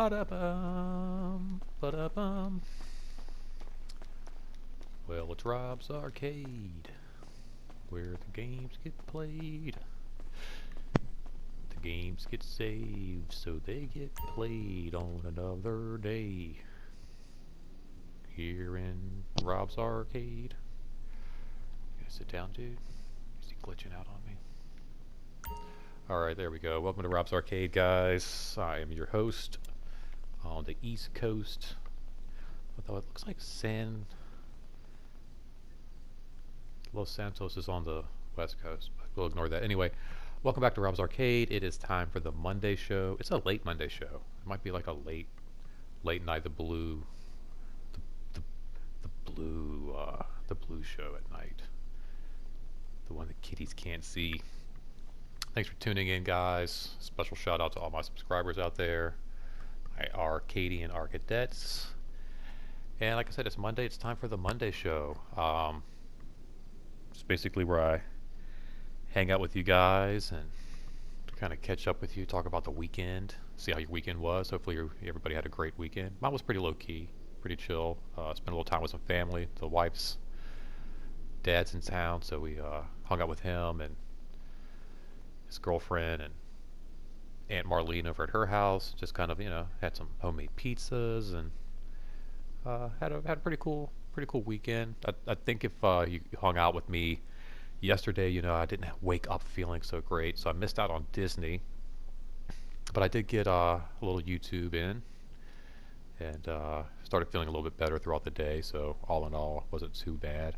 Ba-da-bum, ba-da-bum. Well, it's Rob's Arcade, where the games get played. The games get saved, so they get played on another day. Here in Rob's Arcade. Gonna sit down, dude. Is he glitching out on me? Alright, there we go. Welcome to Rob's Arcade, guys. I am your host on the East Coast. Although it looks like Los Santos is on the West Coast, but we'll ignore that. Anyway, welcome back to Rob's Arcade. It is time for the Monday show. It's a late Monday show. It might be like a late night, the blue show at night. The one that kitties can't see. Thanks for tuning in, guys. Special shout out to all my subscribers out there. My Arcadian Arcadettes. And like I said, it's Monday. It's time for the Monday show. It's basically where I hang out with you guys and kind of catch up with you, talk about the weekend, see how your weekend was. Hopefully everybody had a great weekend. Mine was pretty low-key, pretty chill. Spent a little time with some family. The wife's dad's in town, so we hung out with him and his girlfriend and Aunt Marlene over at her house. Just kind of, had some homemade pizzas and had a pretty cool weekend. I think if you hung out with me yesterday, I didn't wake up feeling so great, so I missed out on Disney. But I did get a little YouTube in and started feeling a little bit better throughout the day. So all in all, it wasn't too bad.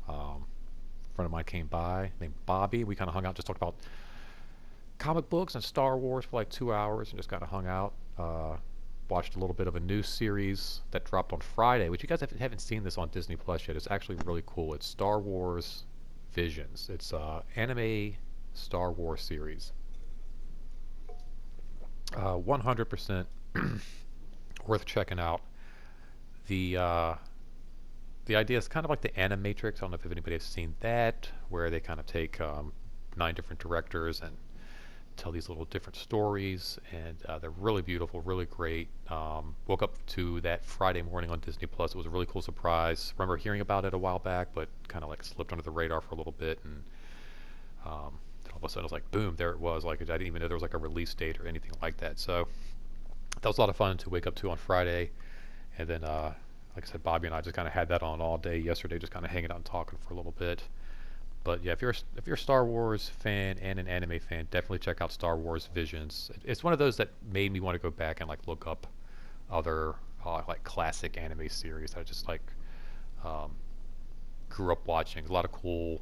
A friend of mine came by named Bobby. We kind of hung out, just talked about comic books and Star Wars for like 2 hours, and just kind of hung out. Watched a little bit of a new series that dropped on Friday, which you guys haven't seen this on Disney Plus yet. It's actually really cool. It's Star Wars Visions. It's anime Star Wars series. 100% worth checking out. The idea is kind of like the Animatrix. I don't know if anybody has seen that, where they kind of take 9 different directors and tell these little different stories, and they're really beautiful, really great. Woke up to that Friday morning on Disney Plus. It was a really cool surprise. Remember hearing about it a while back, but kind of like slipped under the radar for a little bit, and then all of a sudden it was like, boom, there it was. Like I didn't even know there was like a release date or anything like that. So that was a lot of fun to wake up to on Friday, and then like I said, Bobby and I just kind of had that on all day yesterday, just kind of hanging out and talking for a little bit. But yeah, if you're a Star Wars fan and an anime fan, definitely check out Star Wars Visions. It's one of those that made me want to go back and like look up other like classic anime series that I just like grew up watching. A lot of cool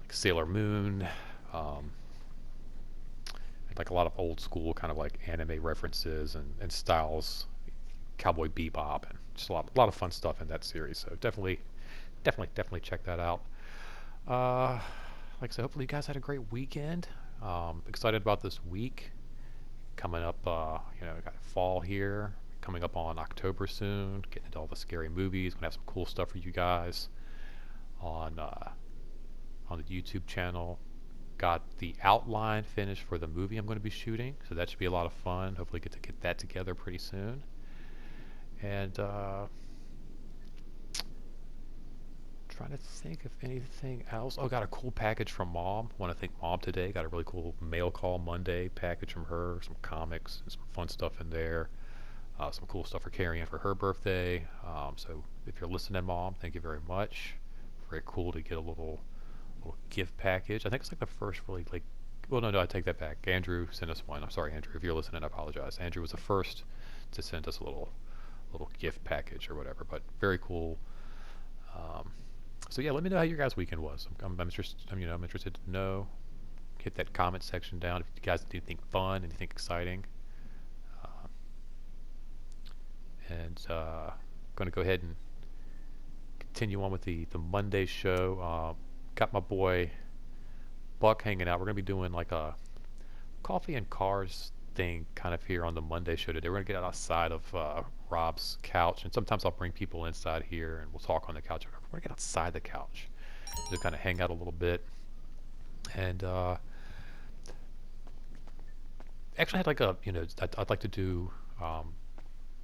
like Sailor Moon, and like a lot of old school kind of like anime references and styles, Cowboy Bebop, and just a lot of fun stuff in that series. So definitely check that out. Like I said, hopefully you guys had a great weekend. Excited about this week coming up. We got fall here, coming up on October soon. Getting into all the scary movies. Gonna have some cool stuff for you guys on the YouTube channel. Got the outline finished for the movie I'm going to be shooting, so that should be a lot of fun. Hopefully get to get that together pretty soon. And trying to think of anything else. Oh, got a cool package from Mom. Want to thank Mom today. Got a really cool Mail Call Monday package from her. Some comics and some fun stuff in there. Some cool stuff for Carrie Ann for her birthday. So if you're listening, Mom, thank you very much. Very cool to get a little gift package. I think it's like the first really like. Well, no, I take that back. Andrew sent us one. I'm sorry, Andrew. If you're listening, I apologize. Andrew was the first to send us a little gift package or whatever. But very cool. So yeah, let me know how your guys' weekend was. I'm interested. I'm interested to know. Hit that comment section down if you guys do anything fun, anything exciting. And going to go ahead and continue on with the Monday show. Got my boy Buck hanging out. We're going to be doing like a coffee and cars thing kind of here on the Monday show today. We're going to get outside of Rob's couch, and sometimes I'll bring people inside here and we'll talk on the couch. We're going to get outside the couch, just kind of hang out a little bit. And actually I had like a, I'd like to do um,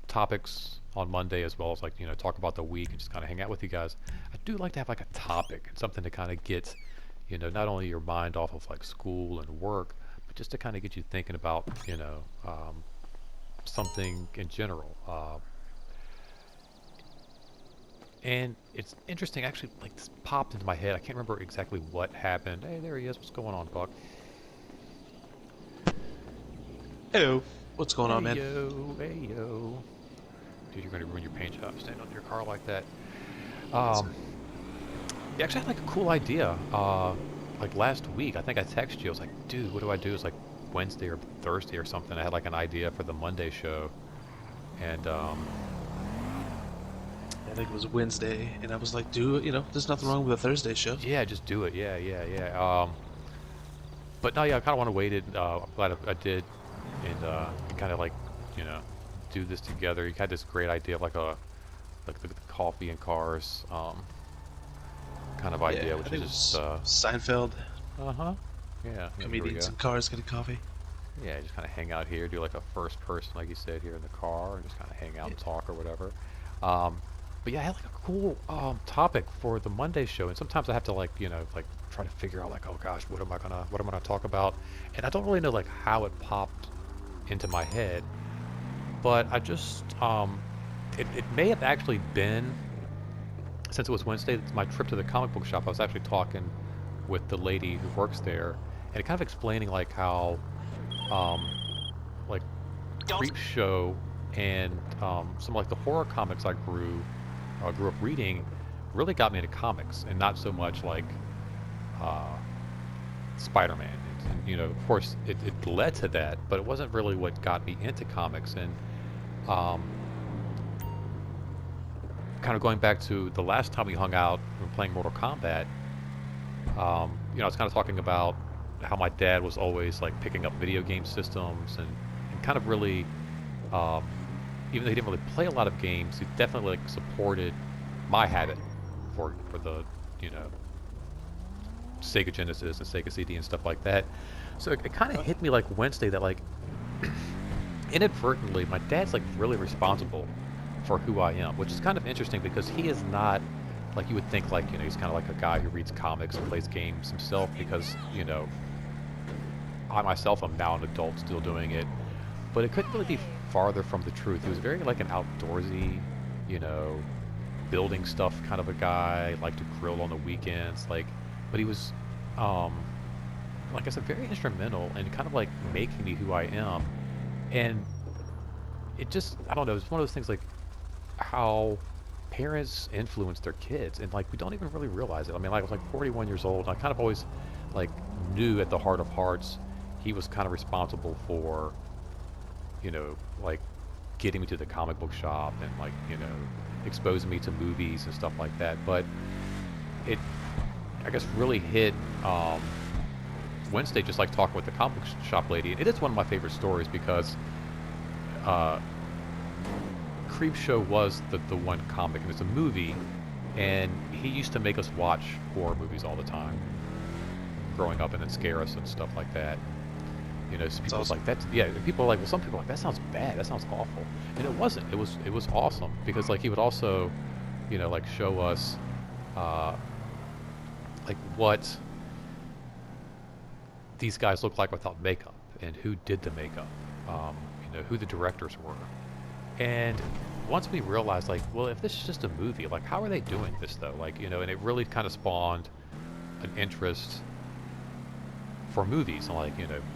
topics on Monday as well as like talk about the week and just kind of hang out with you guys. I do like to have like a topic and something to kind of get not only your mind off of like school and work, but just to kind of get you thinking about something in general. And it's interesting, actually, like this popped into my head. I can't remember exactly what happened. Hey, there he is. What's going on, Buck? Hello. What's going Hey on, man? yo, hey yo. Dude, you're gonna ruin your paint job standing on your car like that. It's Um, yeah, actually, I had like a cool idea. Like last week, I think I texted you. I was like, dude, what do I do? It's like Wednesday or Thursday or something. I had like an idea for the Monday show, and I think it was Wednesday, and I was like, dude, there's nothing wrong with a Thursday show. yeah, just do it. Yeah, yeah, yeah. But no, yeah, I kind of want to wait it. I'm glad I did, and kind of like, you know, do this together. You had this great idea of like the coffee and cars kind of Yeah, idea, I which is think it just was Seinfeld, uh-huh. Yeah, yeah, here we comedians go. in cars getting coffee. Yeah, just kind of hang out here, do like a first person, like you said, here in the car, and just kind of hang out Yeah. and talk or whatever. Um, but yeah, I had like a cool topic for the Monday show, and sometimes I have to like like try to figure out like, oh gosh, what am I gonna talk about, and I don't really know like how it popped into my head, but I just it may have actually been since it was Wednesday, it's my trip to the comic book shop. I was actually talking with the lady who works there, and kind of explaining like how um, like Creep Show and some like the horror comics I grew up reading really got me into comics, and not so much like uh, Spider-Man. And, of course, it led to that, but it wasn't really what got me into comics. And um, kind of going back to the last time we hung out and playing Mortal Kombat, I was kind of talking about how my dad was always like picking up video game systems and kind of really, um, even though he didn't really play a lot of games, he definitely like supported my habit for the you know Sega Genesis and Sega CD and stuff like that. So it kind of hit me like Wednesday that like inadvertently my dad's like really responsible for who I am, which is kind of interesting because he is not like you would think like he's kind of like a guy who reads comics and plays games himself because I myself am now an adult still doing it, but it couldn't really be farther from the truth. He was very like an outdoorsy, you know, building stuff kind of a guy, liked to grill on the weekends, like, but he was, um, like I said, very instrumental in kind of like making me who I am, and it just, I don't know, it's one of those things like how parents influence their kids, and like we don't even really realize it. I mean, like I was like 41 years old, and I kind of always like knew at the heart of hearts he was kind of responsible for like getting me to the comic book shop and like, exposing me to movies and stuff like that. But it, I guess, really hit Wednesday just like talking with the comic book shop lady. And it is one of my favorite stories because uh, Creep Show was the one comic and it's a movie. And he used to make us watch horror movies all the time growing up and then scare us and stuff like that. So It's people was awesome. like that. Yeah, people are like, well, some people are like that sounds bad. That sounds awful, and it wasn't. It was awesome because like he would also, like show us, uh, like what these guys look like without makeup and who did the makeup, who the directors were, and once we realized like, well, if this is just a movie, like how are they doing this though? Like and it really kind of spawned an interest for movies and like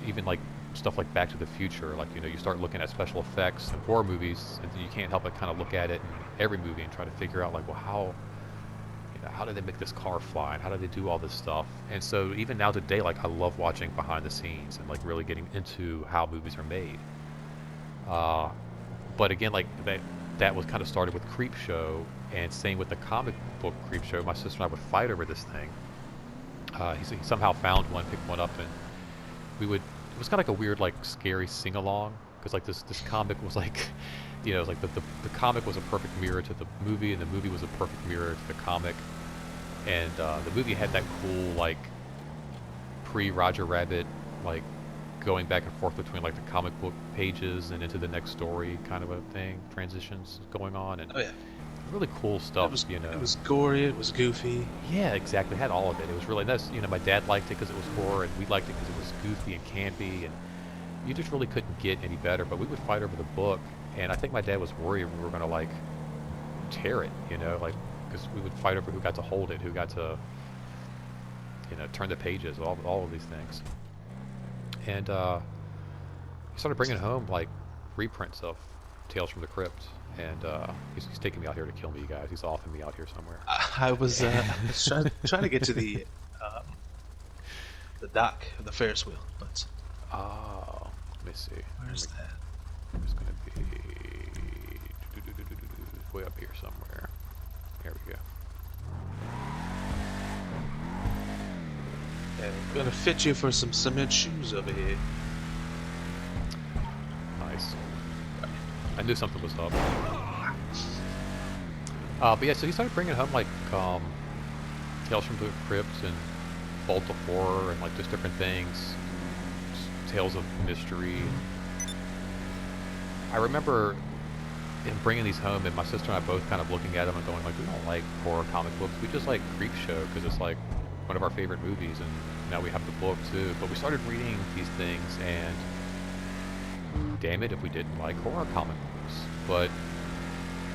even like stuff like Back to the Future, like you start looking at special effects and horror movies and you can't help but kind of look at it in every movie and try to figure out like, well, how did they make this car fly and how did they do all this stuff. And so even now today, like I love watching behind the scenes and like really getting into how movies are made. uh but again, like that was kind of started with Creep Show, and same with the comic book Creep Show. My sister and I would fight over this thing. He somehow found one, picked one up, and we would. It was kind of like a weird, like, scary sing along because like this comic was like, it was like the comic was a perfect mirror to the movie, and the movie was a perfect mirror to the comic, and the movie had that cool like pre Roger Rabbit like going back and forth between like the comic book pages and into the next story kind of a thing, transitions going on, and Oh yeah. really cool It stuff, was you it know. was gory. It was goofy. Yeah, exactly. It had all of it. It was really nice. You know, my dad liked it because it was horror, and we liked it because it was goofy and campy, and you just really couldn't get any better. But we would fight over the book, and I think my dad was worried we were going to like tear it, you know, like because we would fight over who got to hold it, who got to, you know, turn the pages, all of these things. And he started bringing home like reprints of Tales from the Crypt, and he's taking me out here to kill me, you guys. He's offing me out here somewhere. I was trying to get to um, the dock of the Ferris wheel, but Oh, let me see. where's that? It's going to be way up here somewhere. There we go. Yeah, I'm gonna fit you for some cement shoes over here. Nice. I knew something was up. But yeah, so he started bringing home like Tales from the Crypt and Vault of Horror and like just different things, just tales of mystery. I remember him bringing these home, and my sister and I both kind of looking at them and going like, we don't like horror comic books. We just like Creep Show because it's like one of our favorite movies, and now we have the book too. But we started reading these things, and damn it if we didn't like horror comic books. But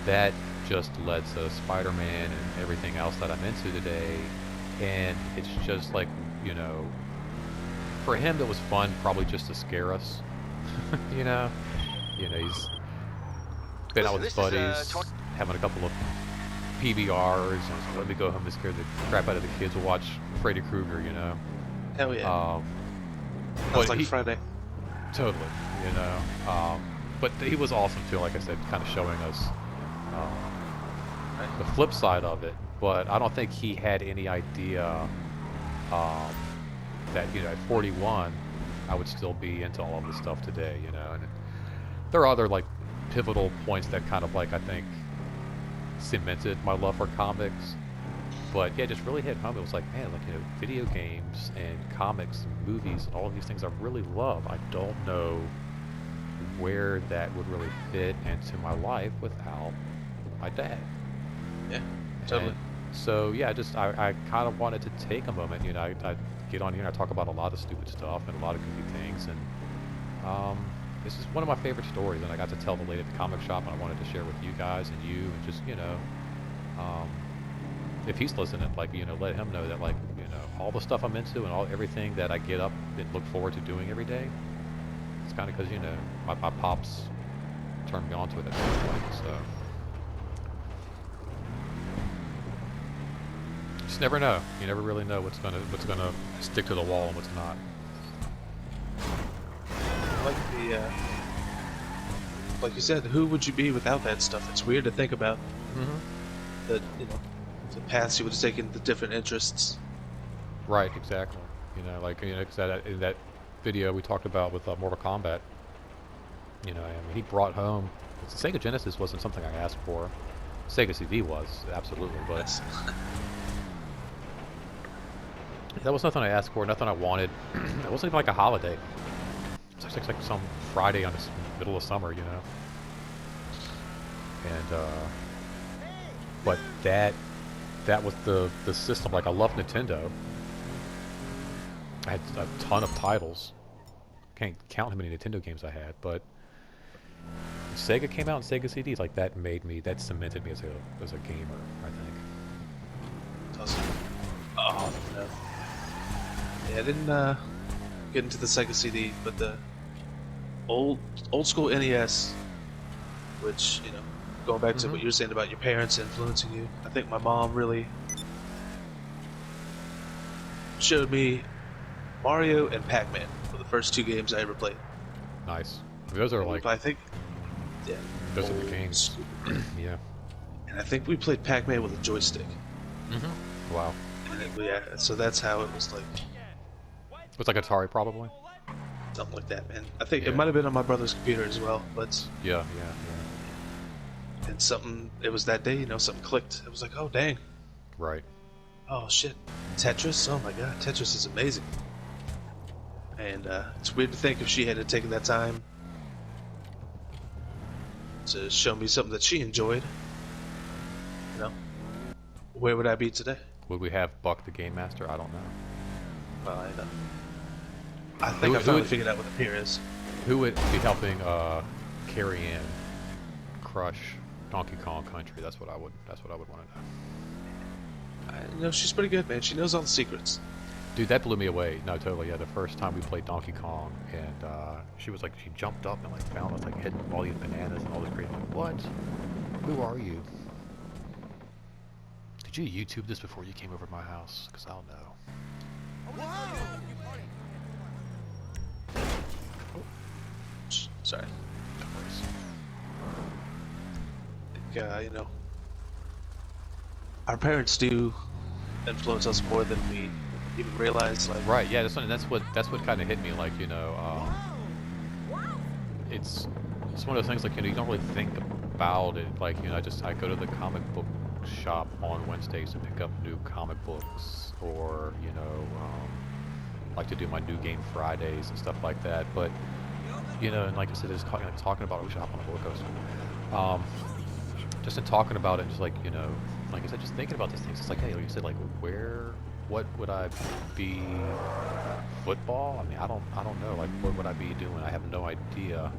that just led to Spider-Man and everything else that I'm into today. And it's just like, you know, for him it was fun probably just to scare us. you know? You know, he's been out with his buddies, having a couple of PBRs, and so let me go home and scare the crap out of the kids. We'll watch Freddy Krueger, you know? Hell yeah! But Sounds like Friday. totally, you know? But he was awesome too, like I said, kind of showing us the flip side of it. But I don't think he had any idea that, you know, at 41, I would still be into all of this stuff today, you know? And there are other, like, pivotal points that kind of, like, I think cemented my love for comics. But yeah, just really hit home. It was like, man, like, you know, video games and comics and movies and all of these things I really love. I don't know where that would really fit into my life without my dad. Yeah, totally. And so yeah, I kind of wanted to take a moment. You know, I get on here and I talk about a lot of stupid stuff and a lot of goofy things, and this is one of my favorite stories, and I got to tell the lady at the comic shop, and I wanted to share with you guys and you, and just, you know, if he's listening, like, you know, let him know that, like, you know, all the stuff I'm into and everything that I get up and look forward to doing every day, it's kind of because, you know, my pops turned me on to it at some point. So just never know. You never really know what's gonna stick to the wall and what's not. Like like you said, who would you be without that stuff? It's weird to think about that, you know, the paths you would have taken, the different interests. Right, exactly. You know, like, you know, 'cause in that video we talked about with Mortal Kombat, you know, I mean, he brought home. The Sega Genesis wasn't something I asked for. Sega CD was, absolutely, but Yes. that was nothing I asked for, nothing I wanted. It wasn't even like a holiday. It was like some Friday on the middle of summer, you know. And but that was the system. Like, I love Nintendo. I had a ton of titles. Can't count how many Nintendo games I had, but Sega came out and Sega CDs, like, that cemented me as a gamer, I think. Awesome. Oh no. Yeah, I didn't get into the Sega CD, but the old school NES, which, you know, going back to what you were saying about your parents influencing you, I think my mom really showed me Mario and Pac-Man were the first two games I ever played. Nice. Those are like, I think, yeah, those are the games. Yeah. and I think we played Pac-Man with a joystick. Wow. Yeah, so that's how it was, like It's like Atari, probably. something like that, man. I think Yeah. it might have been on my brother's computer as well, but Yeah. and something, it was that day, you know, something clicked. It was like, oh dang, Right. oh shit, Tetris. Oh my god, Tetris is amazing. And it's weird to think if she hadn't taken that time to show me something that she enjoyed, you know, where would I be today? Would we have Buck the Game Master? I don't know. Well, I Who, think I who finally would figured out what the peer is. who would be helping Carrie Ann crush Donkey Kong Country? That's what I would. That's what I would want to know. You know, she's pretty good, man. She knows all the secrets. Dude, that blew me away. No, totally. Yeah, the first time we played Donkey Kong, and she was like, she jumped up and like found us like hitting all these bananas and all this crazy. I'm like, what? Who are you? Did you YouTube this before you came over to my house? Because I'll know. Sorry. No worries. You know, our parents do influence us more than we even realize. Like, Right. Yeah. That's what kind of hit me. Like, you know, it's one of those things like, you know, you don't really think about it. Like, you know, I go to the comic book shop on Wednesdays and pick up new comic books, or you know, like to do my new game Fridays and stuff like that. But you know, and like I said, just talking about we shop on a roller coaster. Just in talking about it, just like, you know, like I said, just thinking about these things. It's like, hey, like you said, like what would I be? Football? I mean, I don't know. Like, what would I be doing? I have no idea.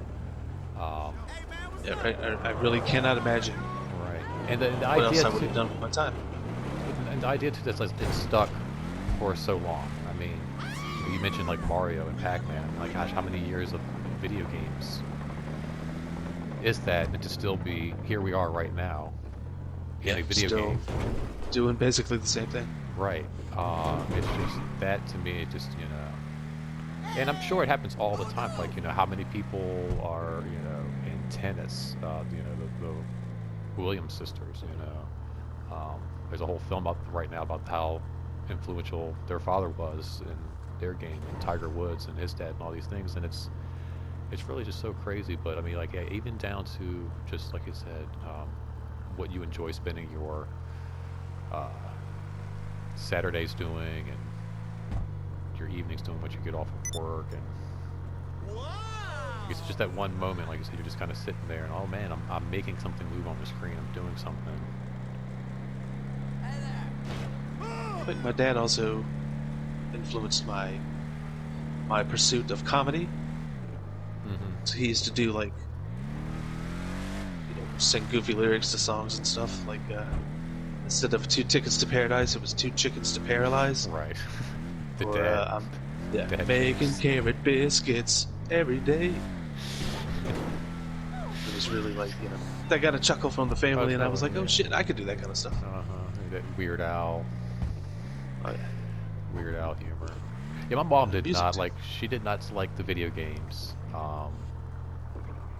yeah, I really cannot imagine Right. And the what idea else I too, would have done with my time. and the idea too that's like it's stuck for so long. I mean, you mentioned like Mario and Pac-Man. Like, gosh, how many years of video games is that? And to still be here, we are right now in a video still game. doing basically the same thing. Right. It's just that to me. It just, you know, and I'm sure it happens all the time. Like, you know, how many people are, you know, in tennis? You know, the Williams sisters. You know, there's a whole film up right now about how influential their father was in their game, and Tiger Woods and his dad and all these things. And it's really just so crazy. But I mean, like, yeah, even down to just like you said, what you enjoy spending your Saturdays doing, and your evenings doing what you get off of work, and it's just that one moment, like you said, you're just kind of sitting there, and oh man, I'm making something move on the screen. I'm doing something. I think my dad also influenced my pursuit of comedy. Mm-hmm. So he used to do, like, you know, sing goofy lyrics to songs and stuff. Like, instead of 2 tickets to paradise, it was 2 chickens to paralyze. Right. The Or dad. yeah, Dad making jokes. carrot biscuits every day. It was really like, you know, I got a chuckle from the family, and I was like, oh shit, I could do that kind of stuff. That Weird Al. Oh, yeah. Weird Al humor. Yeah, my mom did Music not too. like. She did not like the video games. No,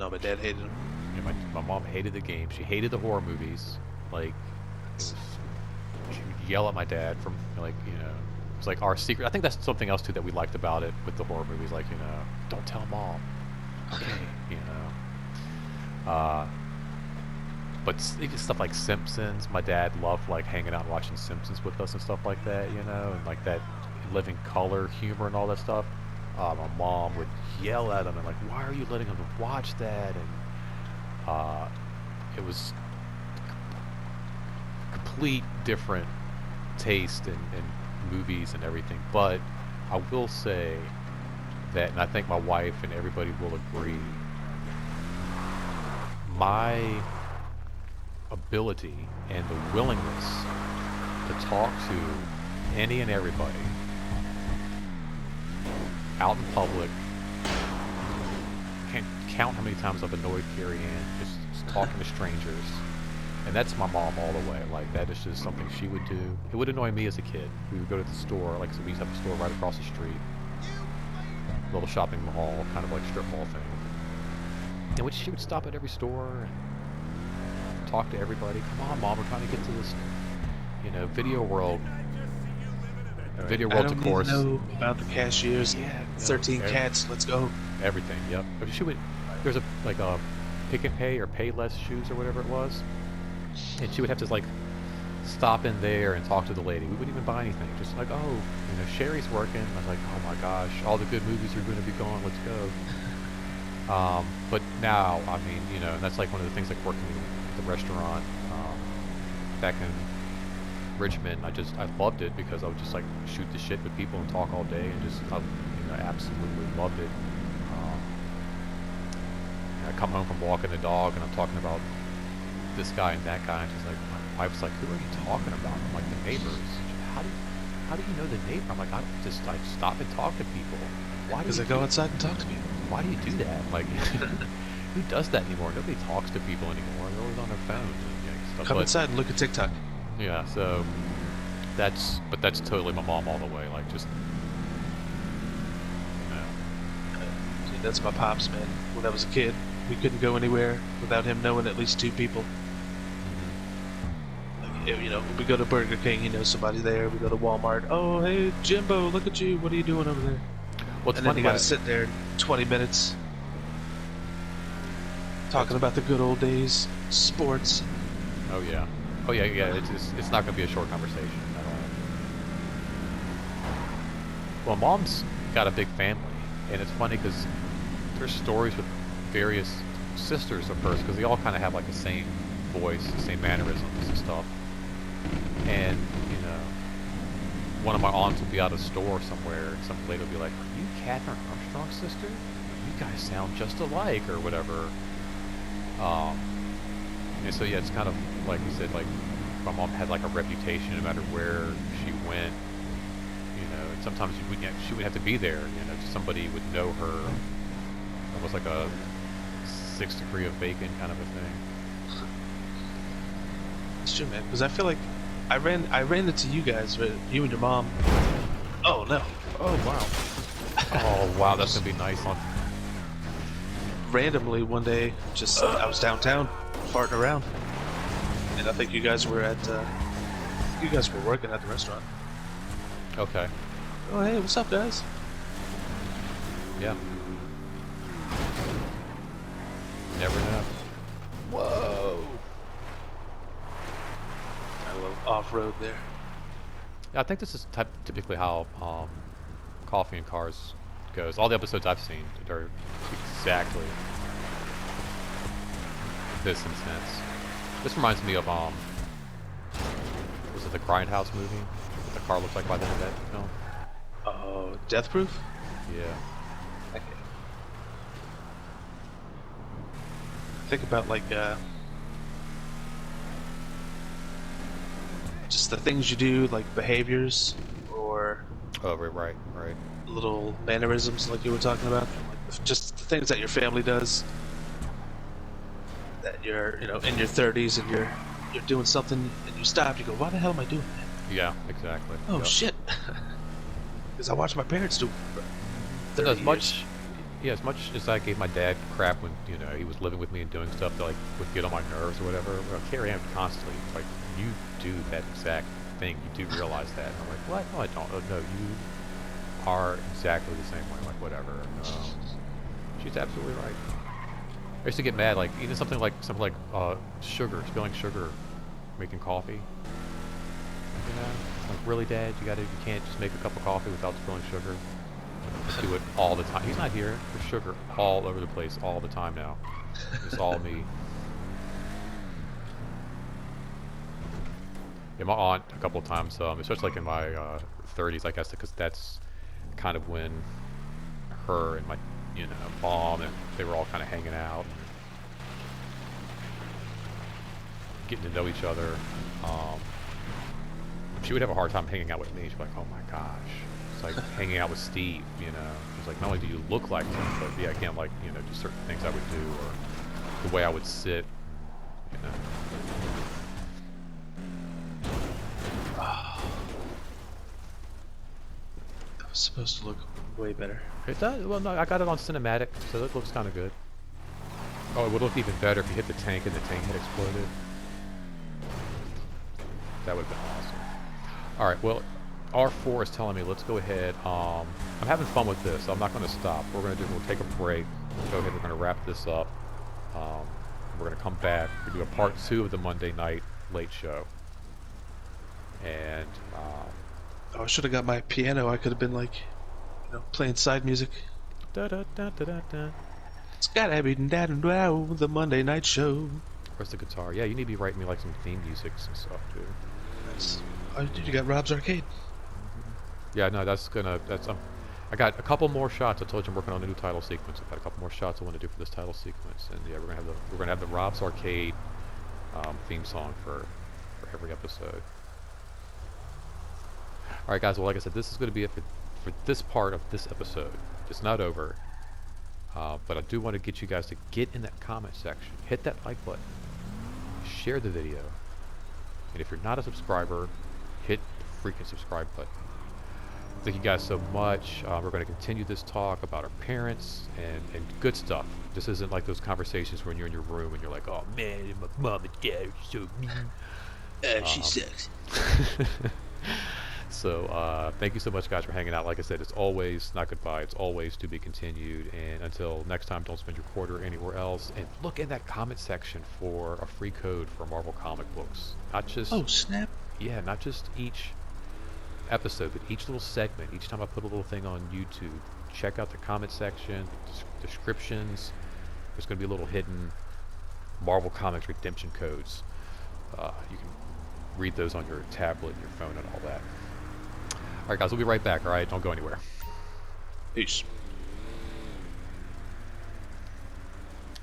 my dad hated him. Yeah, my mom hated the game. She hated the horror movies. Like, it was, she would yell at my dad from, like, you know, it's like our secret. I think that's something else too that we liked about it with the horror movies. Like, you know, don't tell mom. Okay, you know. But stuff like Simpsons, my dad loved like hanging out and watching Simpsons with us and stuff like that, you know, and like that living color humor and all that stuff. My mom would yell at him and like, why are you letting him watch that? And it was complete different taste in movies and everything. But I will say that, and I think my wife and everybody will agree, my ability and the willingness to talk to any and everybody out in public. Can't count how many times I've annoyed Carrie Ann just talking to strangers. And that's my mom all the way. Like, that is just something she would do. It would annoy me as a kid. We would go to the store, like, so we used to have a store right across the street. Little shopping mall, kind of like strip mall thing. And which she would stop at every store and talk to everybody. Come on, Mom, we're trying to get to this, you know, video world. Video I world, don't of need course. to know about the cashiers. Yeah, no, 13 cats, let's go. Everything, yep. But she would, there's a, like a pick and pay or pay less shoes or whatever it was. And she would have to, like, stop in there and talk to the lady. We wouldn't even buy anything. Just like, oh, Sherry's working. I was like, oh my gosh, all the good movies are going to be gone. Let's go. But now, I mean, and that's like one of the things like working at the restaurant back in Richmond. I loved it because I would just like shoot the shit with people and talk all day and just absolutely loved it. Um, I come home from walking the dog and I'm talking about this guy and that guy, and she's like, my wife's like, who are you talking about? I'm like, the neighbors. How do you know the neighbor? I'm like, I stop and talk to people. Why do Because you I go outside and talk to people. Why do you do that? Like, who does that anymore? Nobody talks to people anymore. They're always on their phones and stuff. Come inside and look at TikTok. Yeah, so that's totally my mom all the way. Like, just See, that's my pops, man. When I was a kid, we couldn't go anywhere without him knowing at least 2 people. Like, when we go to Burger King, he knows somebody there. We go to Walmart. Oh, hey, Jimbo, look at you. What are you doing over there? What's and then funny you got to about sit there 20 minutes talking about the good old days, sports. oh yeah, yeah. It's not gonna be a short conversation at all. Well, mom's got a big family, and it's funny because there's stories with various sisters of hers because they all kind of have like the same voice, the same mannerisms and stuff. And one of my aunts will be out of store somewhere, and some lady will be like, "Are you Catherine Armstrong's sister? You guys sound just alike," or whatever. And so yeah, it's kind of like you said, like my mom had like a reputation no matter where she went. And sometimes she would have to be there. Somebody would know her. Almost like a 6th degree of bacon kind of a thing. It's true, man. Because I feel like I ran into you guys, you and your mom. Oh no! Oh wow! Oh wow, that's gonna be nice. Randomly one day, I was downtown farting around, and I think you guys were working at the restaurant. Okay. Oh hey, what's up, guys? Yeah. Never know. Whoa! I love off-road there. Yeah, I think this is typically how Coffee and Cars goes. All the episodes I've seen are exactly this intense. This reminds me of was it the Grindhouse movie? What the car looks like by the end of that film? Oh, Death Proof? Yeah. Okay. Think about like just the things you do, like behaviors or Oh, right. little mannerisms, like you were talking about, like just the things that your family does. That you're, in your 30s and you're doing something and you stop. You go, why the hell am I doing that? Yeah, exactly. Oh Yep. shit! Because I watched my parents do it for 30 As years. much, yeah, as much as I gave my dad crap when he was living with me and doing stuff that like would get on my nerves or whatever, Carrie Ann constantly like, you do that exact thing. You do realize that? And I'm like, what? No, I don't. Oh, no, you are exactly the same way. Like whatever. She's absolutely right. I used to get mad, like even something like sugar, spilling sugar, making coffee. Like really, Dad, you can't just make a cup of coffee without spilling sugar. I do it all the time. He's not here. There's sugar all over the place all the time now. It's all me. Yeah, my aunt a couple of times, especially like in my 30s, I guess, because that's kind of when her and my mom and they were all kind of hanging out, getting to know each other. She would have a hard time hanging out with me. She'd be like, "Oh my gosh, it's like hanging out with Steve." She's like, "Not only do you look like him, but yeah, again, like just certain things I would do or the way I would sit." That was supposed to look way better. It does. Well, no, I got it on cinematic, so it looks kind of good. Oh, it would look even better if you hit the tank and the tank had exploded. That would have been awesome. All right, well, R4 is telling me let's go ahead. I'm having fun with this. So I'm not going to stop. We'll take a break. We'll go ahead. We're going to wrap this up. We're going to come back. We do a part 2 of the Monday night late show. And Oh, I should have got my piano. I could have been like, playing side music. da da da da da da. It's gotta be the Monday night show. Where's the guitar? Yeah, you need to be writing me like some theme musics and stuff too. Nice. Oh, dude, you got Rob's Arcade. Yeah, no, that's I got a couple more shots. I told you I'm working on a new title sequence. I've got a couple more shots I want to do for this title sequence, and yeah, we're gonna have the Rob's Arcade theme song for every episode. All right, guys. Well, like I said, this is going to be it for this part of this episode. It's not over, but I do want to get you guys to get in that comment section, hit that like button, share the video, and if you're not a subscriber, hit the freaking subscribe button. Thank you guys so much. We're going to continue this talk about our parents and good stuff. This isn't like those conversations when you're in your room and you're like, oh man, my mom and dad are so mean. She sucks. So thank you so much, guys, for hanging out. Like I said, it's always not goodbye. It's always to be continued. And until next time, don't spend your quarter anywhere else. And look in that comment section for a free code for Marvel comic books. Not just Oh, snap. not just each episode, but each little segment. Each time I put a little thing on YouTube, check out the comment section, descriptions. There's going to be a little hidden Marvel Comics redemption codes. You can read those on your tablet, your phone, and all that. All right, guys, we'll be right back. All right, don't go anywhere. Peace.